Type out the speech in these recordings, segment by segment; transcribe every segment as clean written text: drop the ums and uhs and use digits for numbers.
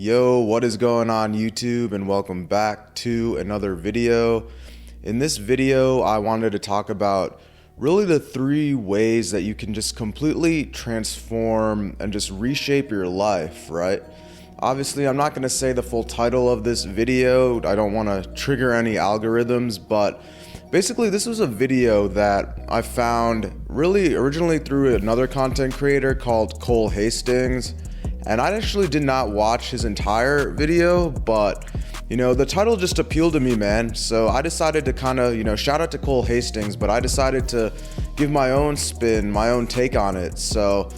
Yo, what is going on YouTube, and welcome back to another video. In this video, I wanted to talk about really the 3 ways that you can just completely transform and just reshape your life, right? Obviously, I'm not going to say the full title of this video. I don't want to trigger any algorithms, but basically this was a video that I found really originally through another content creator called Cole Hastings. And I actually did not watch his entire video, but the title just appealed to me, man. So I decided to kind of, shout out to Cole Hastings, but I decided to give my own spin, my own take on it. So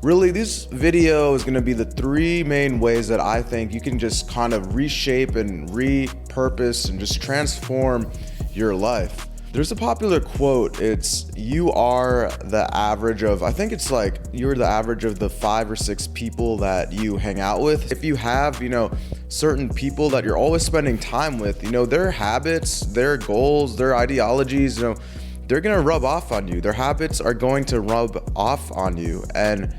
really, this video is going to be the 3 main ways that I think you can just kind of reshape and repurpose and just transform your life. There's a popular quote, it's you are the average of, I think it's like you're the average of the 5 or 6 people that you hang out with. If you have, certain people that you're always spending time with, their habits, their goals, their ideologies, they're gonna rub off on you. Their habits are going to rub off on you. And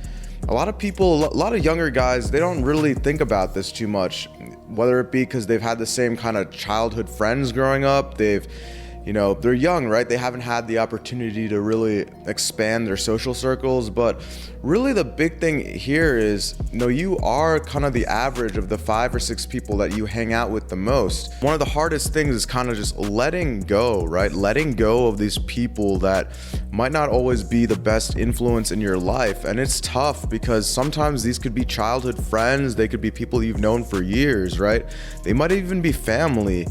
a lot of people, a lot of younger guys, they don't really think about this too much, whether it be because they've had the same kind of childhood friends growing up, they're young, right? They haven't had the opportunity to really expand their social circles. But really the big thing here is, you are kind of the average of the 5 or 6 people that you hang out with the most. One of the hardest things is kind of just letting go, right? Letting go of these people that might not always be the best influence in your life. And it's tough because sometimes these could be childhood friends. They could be people you've known for years, right? They might even be family.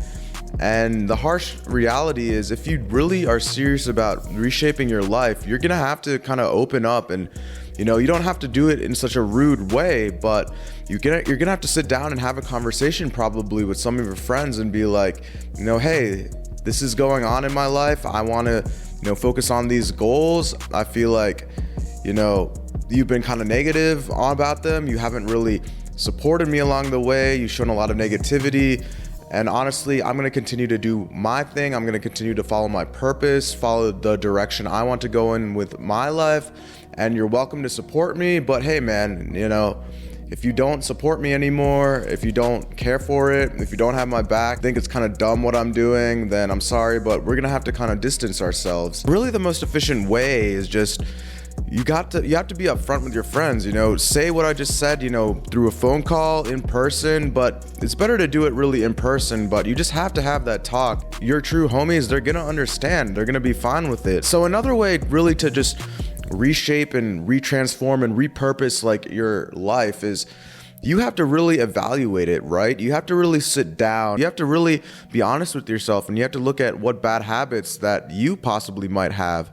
And the harsh reality is, if you really are serious about reshaping your life, you're gonna have to kind of open up, and you don't have to do it in such a rude way, but you're gonna have to sit down and have a conversation probably with some of your friends and be like, hey, this is going on in my life. I want to focus on these goals. I feel like you've been kind of negative about them. You haven't really supported me along the way. You've shown a lot of negativity. And honestly, I'm going to continue to do my thing. I'm going to continue to follow my purpose, follow the direction I want to go in with my life. And you're welcome to support me. But hey, man, if you don't support me anymore, if you don't care for it, if you don't have my back, think it's kind of dumb what I'm doing, then I'm sorry, but we're going to have to kind of distance ourselves. Really, the most efficient way is just you have to be upfront with your friends, say what I just said, through a phone call, in person, but it's better to do it really in person. But you just have to have that talk. Your true homies, they're gonna understand, they're gonna be fine with it. So another way really to just reshape and retransform and repurpose like your life is you have to really evaluate it, right? You have to really sit down. You have to really be honest with yourself, and you have to look at what bad habits that you possibly might have.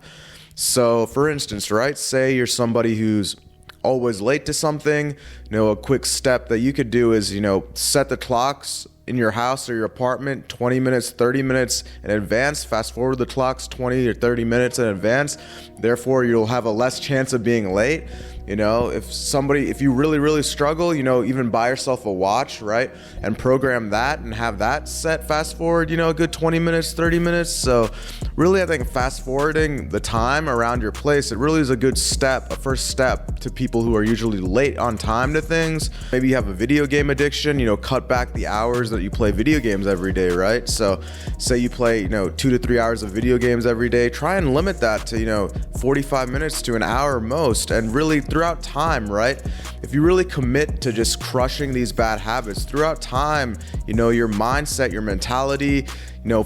So for instance, right, say you're somebody who's always late to something, a quick step that you could do is, set the clocks in your house or your apartment 20 minutes, 30 minutes in advance. Fast forward the clocks 20 or 30 minutes in advance. Therefore, you'll have a less chance of being late. If you really, really struggle, even buy yourself a watch, right? And program that and have that set fast forward, a good 20 minutes, 30 minutes. So really, I think fast forwarding the time around your place, it really is a good step, a first step to people who are usually late on time to things. Maybe you have a video game addiction, cut back the hours that you play video games every day, right? So say you play, 2 to 3 hours of video games every day, try and limit that to, 45 minutes to an hour most, and really throughout time, right? If you really commit to just crushing these bad habits throughout time, your mindset, your mentality,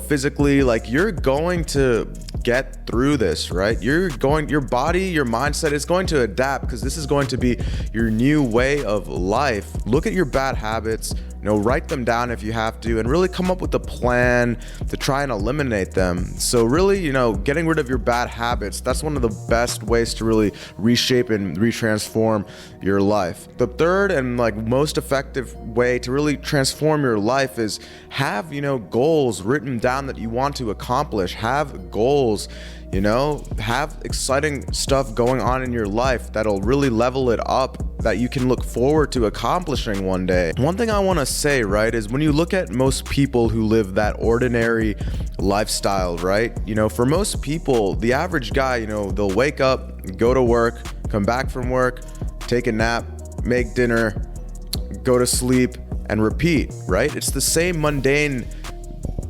physically, like you're going to get through this, right? Your body, your mindset is going to adapt because this is going to be your new way of life. Look at your bad habits, write them down if you have to, and really come up with a plan to try and eliminate them. So really, getting rid of your bad habits, that's one of the best ways to really reshape and retransform your life. The third and most effective way to really transform your life is have, goals written down that you want to accomplish. Have goals, have exciting stuff going on in your life that'll really level it up, that you can look forward to accomplishing one day. One thing I want to say, right, is when you look at most people who live that ordinary lifestyle, right, for most people, the average guy, they'll wake up, go to work, come back from work, take a nap, make dinner, go to sleep, and repeat, right? It's the same mundane,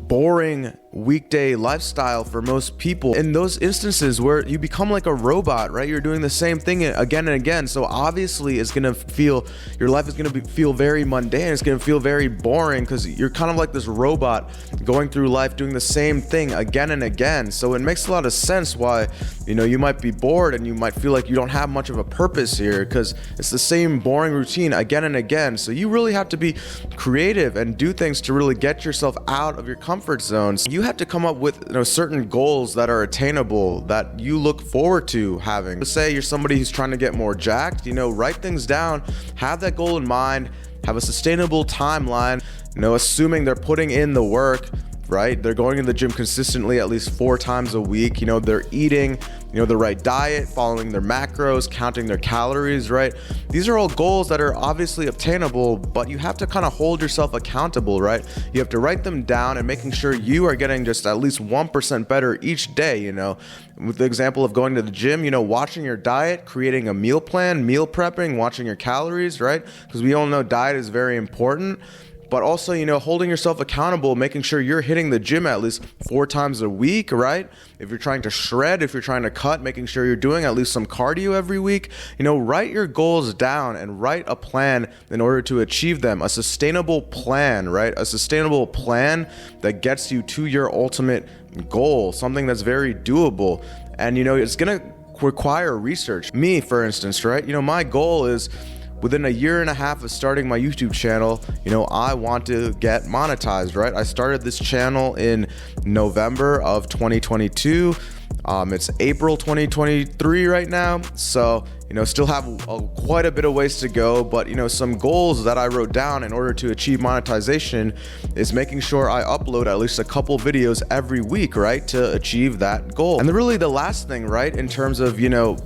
boring weekday lifestyle for most people. In those instances where you become like a robot, right? You're doing the same thing again and again. So obviously it's gonna feel, your life is gonna feel very mundane. It's gonna feel very boring because you're kind of like this robot going through life doing the same thing again and again. So it makes a lot of sense why, you know, you might be bored and you might feel like you don't have much of a purpose here because it's the same boring routine again and again. So you really have to be creative and do things to really get yourself out of your comfort zones. You have to come up with, you know, certain goals that are attainable that you look forward to having. Let's say you're somebody who's trying to get more jacked, you know, write things down, have that goal in mind, have a sustainable timeline, you know, assuming they're putting in the work, right? They're going to the gym consistently at least 4 times a week. You know, they're eating, you know, the right diet, following their macros, counting their calories, right? These are all goals that are obviously obtainable, but you have to kind of hold yourself accountable, right? You have to write them down and making sure you are getting just at least 1% better each day, you know? With the example of going to the gym, you know, watching your diet, creating a meal plan, meal prepping, watching your calories, right? Because we all know diet is very important. But also, you know, holding yourself accountable, making sure you're hitting the gym at least 4 times a week, right? If you're trying to shred, if you're trying to cut, making sure you're doing at least some cardio every week. You know, write your goals down and write a plan in order to achieve them. A sustainable plan, right? A sustainable plan that gets you to your ultimate goal, something that's very doable. And, you know, it's going to require research. Me, for instance, right? You know, my goal is, within a year and a half of starting my YouTube channel, you know, I want to get monetized, right? I started this channel in November of 2022. It's April 2023 right now. So, you know, still have quite a bit of ways to go, but, you know, some goals that I wrote down in order to achieve monetization is making sure I upload at least a couple videos every week, right? To achieve that goal. And really the last thing, right? In terms of, you know,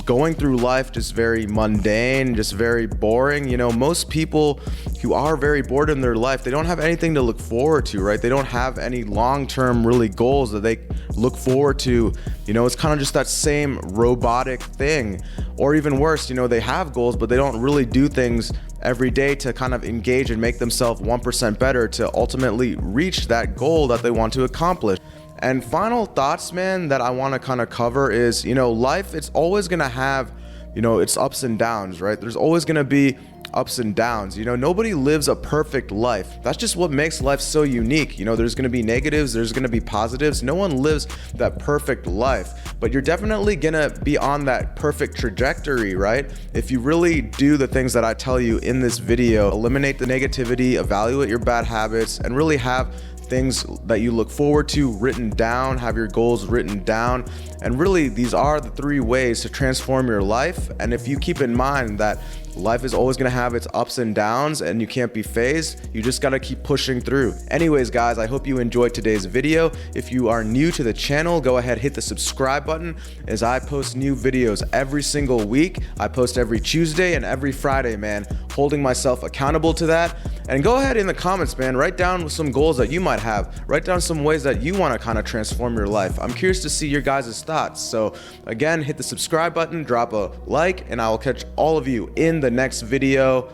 going through life just very mundane, just very boring. You know, most people who are very bored in their life, they don't have anything to look forward to, right? They don't have any long-term really goals that they look forward to. You know, it's kind of just that same robotic thing. Or even worse, you know, they have goals, but they don't really do things every day to kind of engage and make themselves 1% better to ultimately reach that goal that they want to accomplish. And final thoughts, man, that I want to kind of cover is, you know, life, it's always going to have, you know, its ups and downs, right? There's always going to be ups and downs. You know, nobody lives a perfect life. That's just what makes life so unique. You know, there's going to be negatives, there's going to be positives. No one lives that perfect life, but you're definitely going to be on that perfect trajectory, right? If you really do the things that I tell you in this video, eliminate the negativity, evaluate your bad habits, and really have things that you look forward to written down, have your goals written down. And really, these are the 3 ways to transform your life. And if you keep in mind that life is always going to have its ups and downs and you can't be phased, you just got to keep pushing through. Anyways, guys, I hope you enjoyed today's video. If you are new to the channel, go ahead, hit the subscribe button as I post new videos every single week. I post every Tuesday and every Friday, man, holding myself accountable to that. And go ahead in the comments, man, write down some goals that you might have. Write down some ways that you want to kind of transform your life. I'm curious to see your guys' thoughts. So again, hit the subscribe button, drop a like, and I will catch all of you in the next video.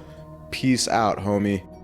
Peace out, homie.